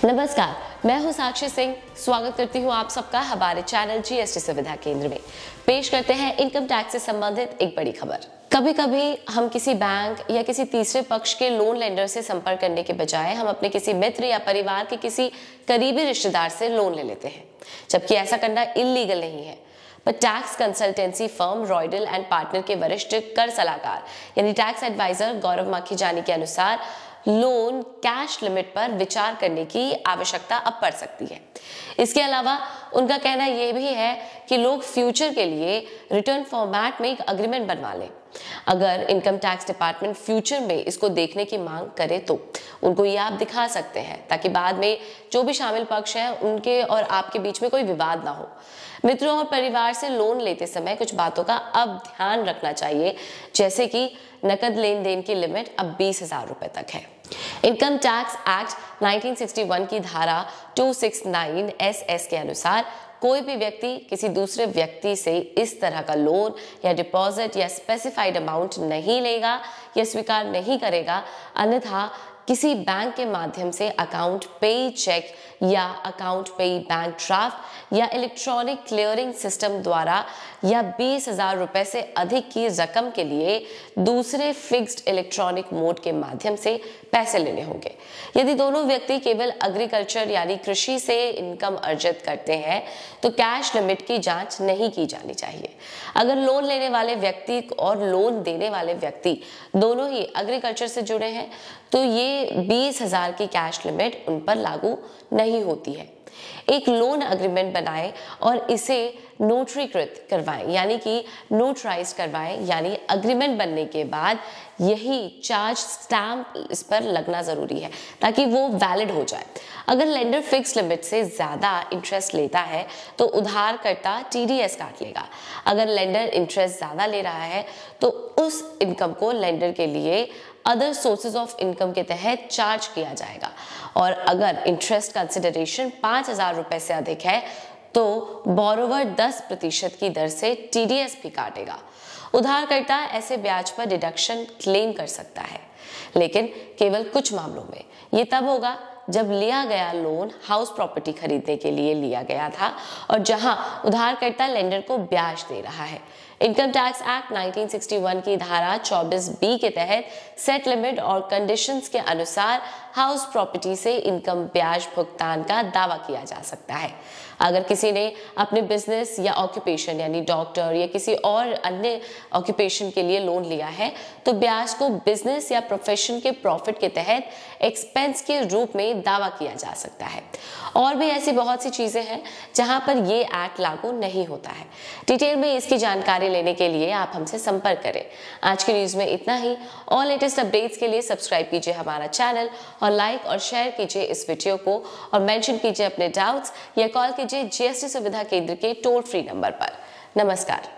नमस्कार, मैं हूं साक्षी सिंह। स्वागत करती हूं आप सबका हमारे चैनल जीएसटी सुविधा केंद्र में। पेश करते हैं इनकम टैक्स से संबंधित एक बड़ी खबर। कभी कभी हम किसी बैंक या किसी तीसरे पक्ष के लोन लेंडर से संपर्क करने के बजाय हम अपने किसी मित्र या परिवार के किसी करीबी रिश्तेदार से लोन ले लेते हैं, जबकि ऐसा करना इल्लीगल नहीं है। पर टैक्स कंसल्टेंसी फर्म रॉयडल एंड पार्टनर के वरिष्ठ कर सलाहकार यानी टैक्स एडवाइजर गौरव माखीजानी के अनुसार लोन कैश लिमिट पर विचार करने की आवश्यकता अब पड़ सकती है। इसके अलावा उनका कहना यह भी है कि लोग फ्यूचर के लिए रिटर्न फॉर्मेट में एक एग्रीमेंट बनवा लें। अगर इनकम टैक्स डिपार्टमेंट फ्यूचर में इसको देखने की मांग करे तो उनको ये आप दिखा सकते हैं, ताकि बाद में जो भी शामिल पक्ष हैं उनके और आपके बीच में कोई विवाद ना हो। मित्रों और परिवार से लोन लेते समय कुछ बातों का अब ध्यान रखना चाहिए, जैसे कि नकद लेन देन की लिमिट अब 20,000 रुपए तक है। इनकम टैक्स एक्ट 1961 की धारा 269 SS के अनुसार कोई भी व्यक्ति किसी दूसरे व्यक्ति से इस तरह का लोन या डिपॉजिट या स्पेसिफाइड अमाउंट नहीं लेगा या स्वीकार नहीं करेगा, अन्यथा किसी बैंक के माध्यम से अकाउंट पे चेक या अकाउंट पे बैंक ड्राफ्ट या इलेक्ट्रॉनिक क्लियरिंग सिस्टम द्वारा या 20,000 रुपए से अधिक की रकम के लिए दूसरे फिक्स्ड इलेक्ट्रॉनिक मोड के माध्यम से पैसे लेने होंगे। यदि दोनों व्यक्ति केवल एग्रीकल्चर यानी कृषि से इनकम अर्जित करते हैं तो कैश लिमिट की जांच नहीं की जानी चाहिए। अगर लोन लेने वाले व्यक्ति और लोन देने वाले व्यक्ति दोनों ही एग्रीकल्चर से जुड़े हैं तो ये 20,000 की कैश लिमिट उन पर लागू नहीं होती है। एक लोन एग्रीमेंट बनाएं और इसे नोटरीकृत करवाएं, यानी कि नोटराइज करवाएं, यानी एग्रीमेंट बनने के बाद यही चार्ज स्टैम्प इस पर लगना जरूरी है ताकि वो वैलिड हो जाए। अगर लेंडर फिक्स लिमिट से ज्यादा इंटरेस्ट लेता है तो उधारकर्ता TDS काट लेगा। अगर लेंडर इंटरेस्ट ज्यादा ले रहा है तो उस इनकम को लेंडर के लिए अदर सोर्सेज ऑफ इनकम के तहत चार्ज किया जाएगा, और अगर इंटरेस्ट कंसिडरेशन 5,000 रुपए से अधिक है तो बोरोवर 10% की दर से TDS भी काटेगा। उधारकर्ता ऐसे ब्याज पर डिडक्शन क्लेम कर सकता है, लेकिन केवल कुछ मामलों में। ये तब होगा जब लिया गया लोन हाउस प्रॉपर्टी खरीदने के लिए लिया गया था और जहां उधारकर्ता लेंडर को ब्याज दे रहा है। इनकम टैक्स एक्ट 1961 की धारा 24B के तहत सेट लिमिट और कंडीशंस के अनुसार हाउस प्रॉपर्टी से इनकम ब्याज भुगतान का दावा किया जा सकता है। अगर किसी ने अपने बिजनेस या ऑक्यूपेशन यानी डॉक्टर या किसी और अन्य ऑक्यूपेशन के लिए लोन लिया है तो ब्याज को बिजनेस या प्रोफेशन के प्रॉफिट के तहत एक्सपेंस के रूप में दावा किया जा सकता है। और भी ऐसी बहुत सी चीजें हैं जहां पर ये एक्ट लागू नहीं होता है। डिटेल में इसकी जानकारी लेने के लिए आप हमसे संपर्क करें। आज के न्यूज में इतना ही। और लेटेस्ट अपडेट्स के लिए सब्सक्राइब कीजिए हमारा चैनल और लाइक और शेयर कीजिए इस वीडियो को, और मेंशन कीजिए अपने डाउट्स या कॉल कीजिए जीएसटी सुविधा केंद्र के टोल फ्री नंबर पर। नमस्कार।